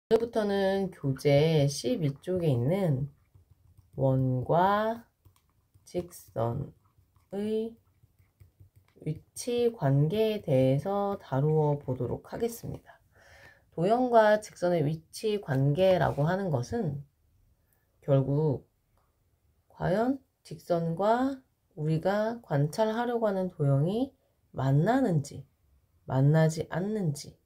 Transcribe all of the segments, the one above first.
오늘부터는 교재 12쪽에 있는 원과 직선의 위치 관계에 대해서 다루어 보도록 하겠습니다. 도형과 직선의 위치 관계라고 하는 것은 결국 과연 직선과 우리가 관찰하려고 하는 도형이 만나는지 만나지 않는지,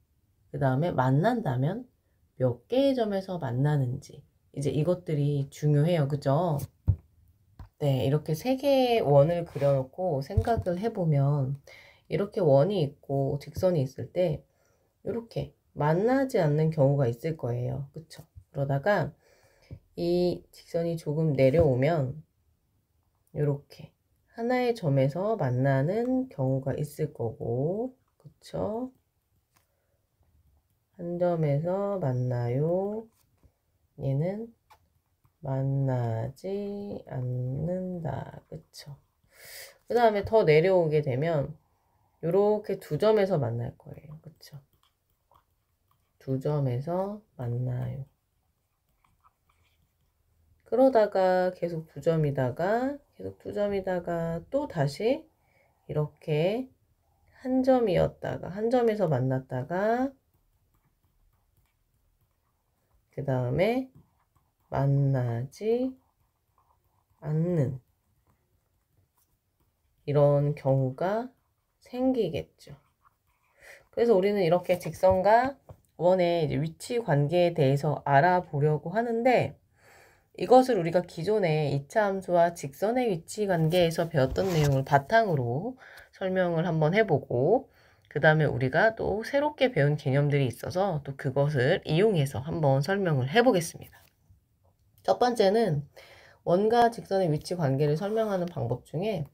그 다음에 만난다면 몇 개의 점에서 만나는지, 이제 이것들이 중요해요. 그죠? 네, 이렇게 세 개의 원을 그려놓고 생각을 해보면 이렇게 원이 있고 직선이 있을 때 이렇게 만나지 않는 경우가 있을 거예요. 그쵸? 그러다가 이 직선이 조금 내려오면 이렇게 하나의 점에서 만나는 경우가 있을 거고, 그쵸? 한 점에서 만나요. 얘는 만나지 않는다. 그쵸? 그 다음에 더 내려오게 되면 이렇게 두 점에서 만날 거예요. 그쵸? 두 점에서 만나요. 그러다가 계속 두 점이다가 계속 두 점이다가 또 다시 이렇게 한 점이었다가 한 점에서 만났다가 그 다음에 만나지 않는 이런 경우가 생기겠죠. 그래서 우리는 이렇게 직선과 원의 이제 위치 관계에 대해서 알아보려고 하는데, 이것을 우리가 기존에 이차함수와 직선의 위치 관계에서 배웠던 내용을 바탕으로 설명을 한번 해보고, 그 다음에 우리가 또 새롭게 배운 개념들이 있어서 또 그것을 이용해서 한번 설명을 해보겠습니다. 첫 번째는 원과 직선의 위치 관계를 설명하는 방법 중에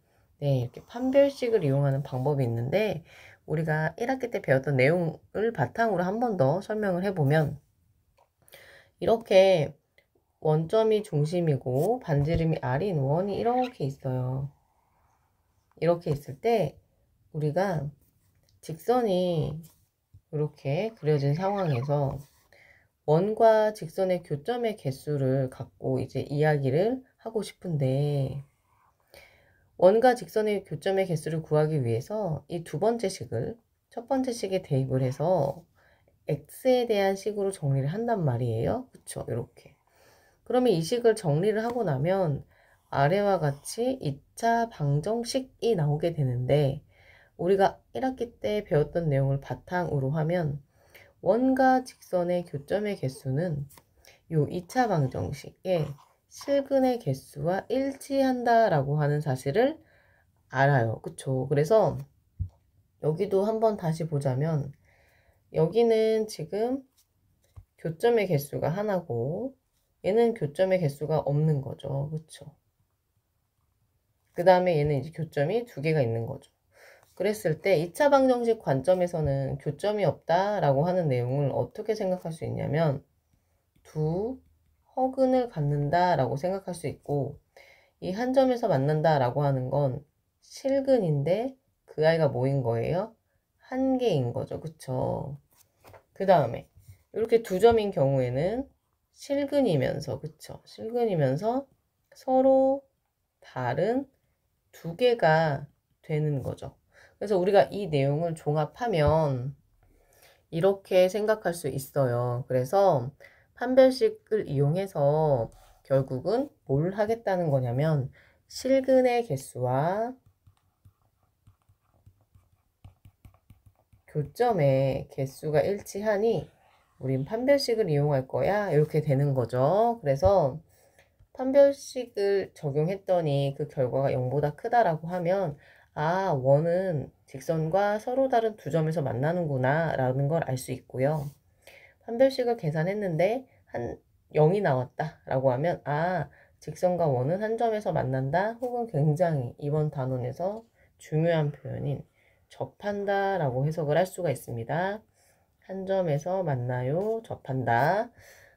이렇게 판별식을 이용하는 방법이 있는데, 우리가 1학기 때 배웠던 내용을 바탕으로 한 번 더 설명을 해보면, 이렇게 원점이 중심이고 반지름이 R인 원이 이렇게 있어요. 이렇게 있을 때 우리가 직선이 이렇게 그려진 상황에서 원과 직선의 교점의 개수를 갖고 이제 이야기를 하고 싶은데, 원과 직선의 교점의 개수를 구하기 위해서 이 두 번째 식을 첫 번째 식에 대입을 해서 x에 대한 식으로 정리를 한단 말이에요. 그쵸? 이렇게. 그러면 이 식을 정리를 하고 나면 아래와 같이 2차 방정식이 나오게 되는데, 우리가 1학기 때 배웠던 내용을 바탕으로 하면 원과 직선의 교점의 개수는 이 2차 방정식에 실근의 개수와 일치한다라고 하는 사실을 알아요. 그쵸? 그래서 여기도 한번 다시 보자면, 여기는 지금 교점의 개수가 하나고 얘는 교점의 개수가 없는 거죠. 그쵸? 그 다음에 얘는 이제 교점이 두 개가 있는 거죠. 그랬을 때 2차 방정식 관점에서는 교점이 없다라고 하는 내용을 어떻게 생각할 수 있냐면, 두 허근을 갖는다라고 생각할 수 있고, 이 한 점에서 만난다라고 하는 건 실근인데 그 아이가 뭐인 거예요? 한 개인 거죠. 그쵸? 그 다음에 이렇게 두 점인 경우에는 실근이면서, 그쵸? 실근이면서 서로 다른 두 개가 되는 거죠. 그래서 우리가 이 내용을 종합하면 이렇게 생각할 수 있어요. 그래서 판별식을 이용해서 결국은 뭘 하겠다는 거냐면, 실근의 개수와 교점의 개수가 일치하니 우린 판별식을 이용할 거야, 이렇게 되는 거죠. 그래서 판별식을 적용했더니 그 결과가 0보다 크다라고 하면, 아, 원은 직선과 서로 다른 두 점에서 만나는구나 라는 걸 알 수 있고요. 판별식을 계산했는데 0이 나왔다 라고 하면, 아, 직선과 원은 한 점에서 만난다, 혹은 굉장히 이번 단원에서 중요한 표현인 접한다 라고 해석을 할 수가 있습니다. 한 점에서 만나요, 접한다.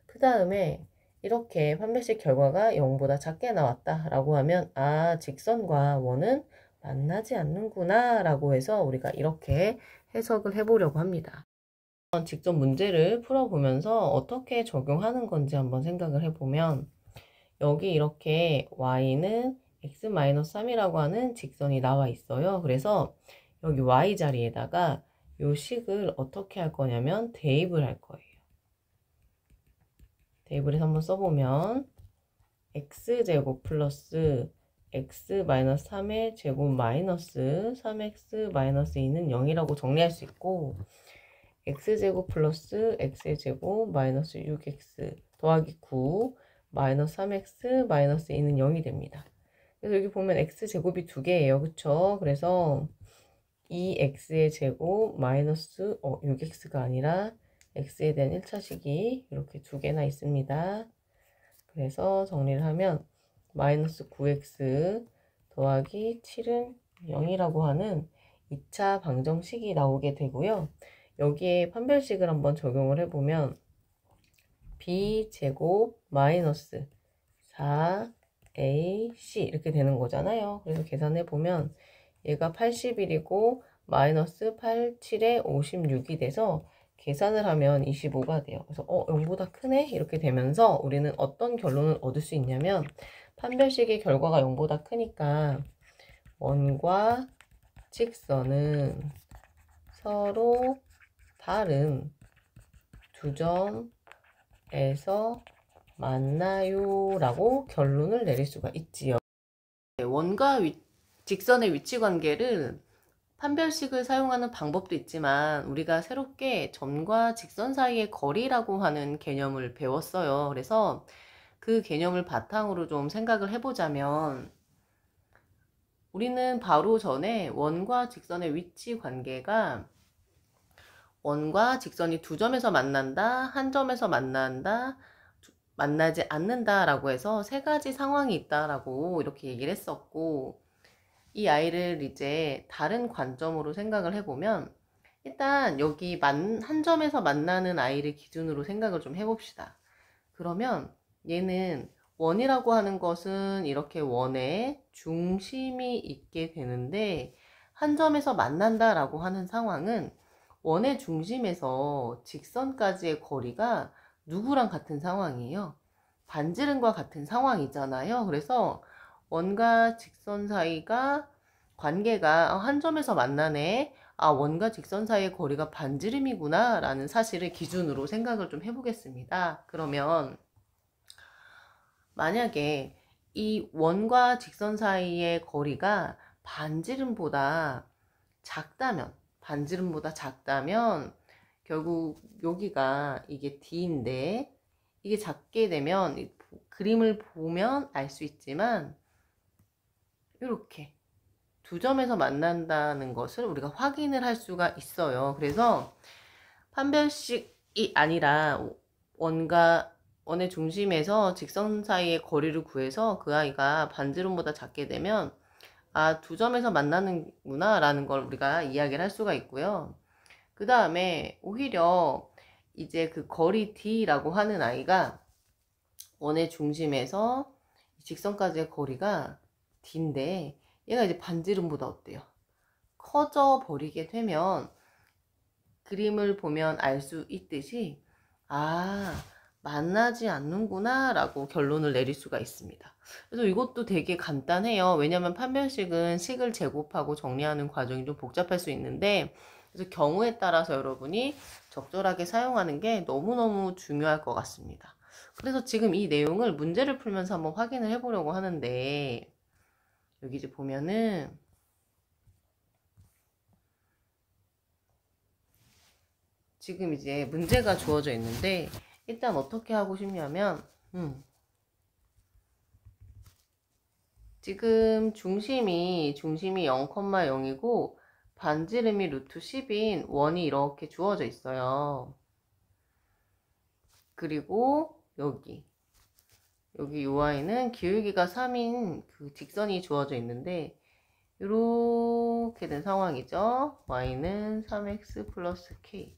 그 다음에 이렇게 판별식 결과가 0보다 작게 나왔다 라고 하면, 아, 직선과 원은 만나지 않는구나 라고 해서 우리가 이렇게 해석을 해보려고 합니다. 직접 문제를 풀어보면서 어떻게 적용하는 건지 한번 생각을 해보면, 여기 이렇게 y는 x-3이라고 하는 직선이 나와 있어요. 그래서 여기 y 자리에다가 요 식을 어떻게 할 거냐면 대입을 할 거예요. 대입을 해서 한번 써보면 x제곱 플러스 x-3의 제곱 마이너스 3x-2는 0이라고 정리할 수 있고, x제곱 플러스 x제곱 마이너스 6x 더하기 9 마이너스 3x 마이너스 2는 0이 됩니다. 그래서 여기 보면 x제곱이 두 개예요. 그쵸? 그래서 2x의 제곱 마이너스 6x가 아니라 x에 대한 1차식이 이렇게 두 개나 있습니다. 그래서 정리를 하면 마이너스 9x 더하기 7은 0이라고 하는 2차 방정식이 나오게 되고요. 여기에 판별식을 한번 적용을 해보면 b제곱 마이너스 4ac 이렇게 되는 거잖아요. 그래서 계산해보면 얘가 81이고 마이너스 8, 7에 56이 돼서 계산을 하면 25가 돼요. 그래서 0보다 크네? 이렇게 되면서 우리는 어떤 결론을 얻을 수 있냐면 판별식의 결과가 0보다 크니까 원과 직선은 서로 다른 두 점에서 만나요 라고 결론을 내릴 수가 있지요. 원과 직선의 위치 관계를 판별식을 사용하는 방법도 있지만 우리가 새롭게 점과 직선 사이의 거리라고 하는 개념을 배웠어요. 그래서 그 개념을 바탕으로 좀 생각을 해보자면 우리는 바로 전에 원과 직선의 위치 관계가 원과 직선이 두 점에서 만난다, 한 점에서 만난다, 만나지 않는다 라고 해서 세 가지 상황이 있다라고 이렇게 얘기를 했었고, 이 아이를 이제 다른 관점으로 생각을 해보면 일단 여기 한 점에서 만나는 아이를 기준으로 생각을 좀 해봅시다. 그러면 얘는 원이라고 하는 것은 이렇게 원에 중심이 있게 되는데 한 점에서 만난다라고 하는 상황은 원의 중심에서 직선까지의 거리가 누구랑 같은 상황이에요? 반지름과 같은 상황이잖아요. 그래서 원과 직선 사이가 관계가 한 점에서 만나네. 원과 직선 사이의 거리가 반지름이구나 라는 사실을 기준으로 생각을 좀 해보겠습니다. 그러면 만약에 이 원과 직선 사이의 거리가 반지름보다 작다면 결국 여기가 이게 D인데 이게 작게 되면 그림을 보면 알 수 있지만 이렇게 두 점에서 만난다는 것을 우리가 확인을 할 수가 있어요. 그래서 판별식이 아니라 원의 중심에서 직선 사이의 거리를 구해서 그 아이가 반지름보다 작게 되면 두 점에서 만나는구나 라는 걸 우리가 이야기를 할 수가 있고요. 그 다음에 오히려 이제 그 거리 D라고 하는 아이가 원의 중심에서 직선까지의 거리가 D인데 얘가 이제 반지름보다 어때요? 커져 버리게 되면 그림을 보면 알 수 있듯이 만나지 않는구나 라고 결론을 내릴 수가 있습니다. 그래서 이것도 되게 간단해요. 왜냐하면 판별식은 식을 제곱하고 정리하는 과정이 좀 복잡할 수 있는데 그래서 경우에 따라서 여러분이 적절하게 사용하는 게 너무너무 중요할 것 같습니다. 그래서 지금 이 내용을 문제를 풀면서 한번 확인을 해보려고 하는데 여기 이제 보면은 지금 이제 문제가 주어져 있는데 일단 어떻게 하고 싶냐면 지금 중심이 0,0이고 반지름이 루트 10인 원이 이렇게 주어져 있어요. 그리고 여기 요 아이는 기울기가 3인 그 직선이 주어져 있는데 이렇게 된 상황이죠. y는 3x 플러스 k.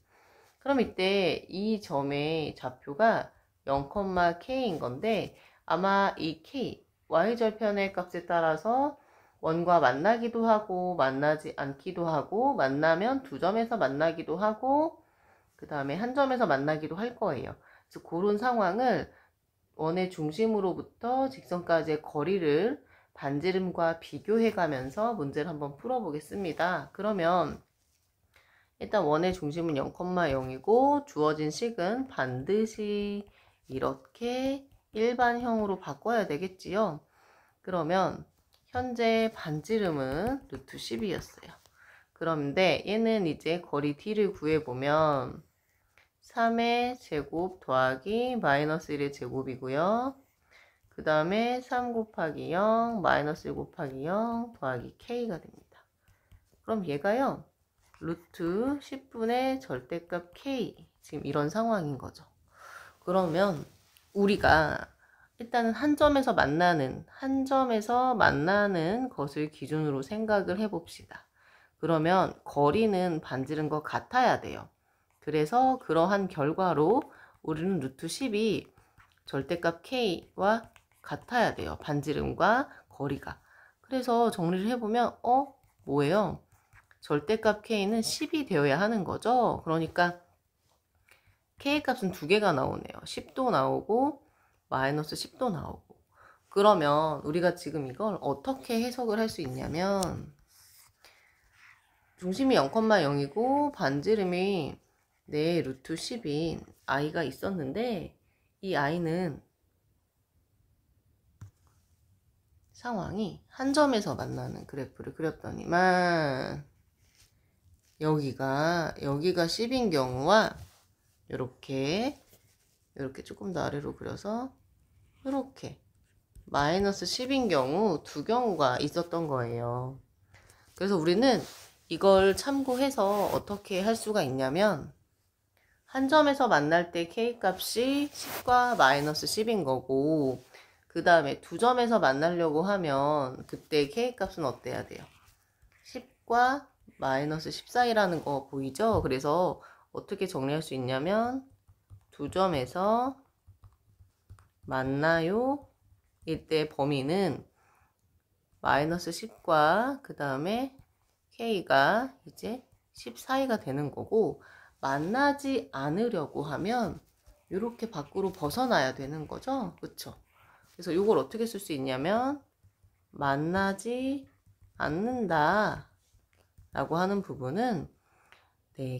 그럼 이때 이 점의 좌표가 0,k인 건데 아마 이 k, y절편의 값에 따라서 원과 만나기도 하고 만나지 않기도 하고 만나면 두 점에서 만나기도 하고 그 그 다음에 한 점에서 만나기도 할 거예요. 그래서 그런 상황을 원의 중심으로부터 직선까지의 거리를 반지름과 비교해 가면서 문제를 한번 풀어 보겠습니다. 그러면 일단 원의 중심은 0,0이고 주어진 식은 반드시 이렇게 일반형으로 바꿔야 되겠지요. 그러면 현재 반지름은 루트 10이었어요. 그런데 얘는 이제 거리 d를 구해보면 3의 제곱 더하기 마이너스 1의 제곱이고요. 그 다음에 3 곱하기 0 마이너스 1 곱하기 0 더하기 k가 됩니다. 그럼 얘가요. 루트 10분의 절대값 k, 지금 이런 상황인 거죠. 그러면 우리가 일단은 한 점에서 만나는 것을 기준으로 생각을 해봅시다. 그러면 거리는 반지름과 같아야 돼요. 그래서 그러한 결과로 우리는 루트 10이 절대값 k와 같아야 돼요. 반지름과 거리가. 그래서 정리를 해보면 뭐예요? 절대값 k는 10이 되어야 하는 거죠. 그러니까 k 값은 두 개가 나오네요. 10도 나오고 마이너스 10도 나오고. 그러면 우리가 지금 이걸 어떻게 해석을 할 수 있냐면 중심이 0,0이고 반지름이 내 루트 10인 i가 있었는데 이 i는 상황이 한 점에서 만나는 그래프를 그렸더니만 여기가 10인 경우와 이렇게 조금 더 아래로 그려서 이렇게 마이너스 10인 경우 두 경우가 있었던 거예요. 그래서 우리는 이걸 참고해서 어떻게 할 수가 있냐면 한 점에서 만날 때 k값이 10과 마이너스 10인 거고 그 다음에 두 점에서 만나려고 하면 그때 k값은 어때야 돼요? 10과 마이너스 10 사이라는 거 보이죠? 그래서 어떻게 정리할 수 있냐면 두 점에서 만나요. 이때 범위는 마이너스 10과 그 다음에 k가 이제 10 사이가 되는 거고 만나지 않으려고 하면 이렇게 밖으로 벗어나야 되는 거죠. 그쵸? 그래서 이걸 어떻게 쓸 수 있냐면 만나지 않는다 라고 하는 부분은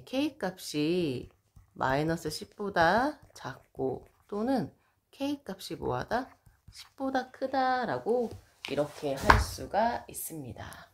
k값이 마이너스 10보다 작고 또는 k값이 뭐하다? 10보다 크다 라고 이렇게 할 수가 있습니다.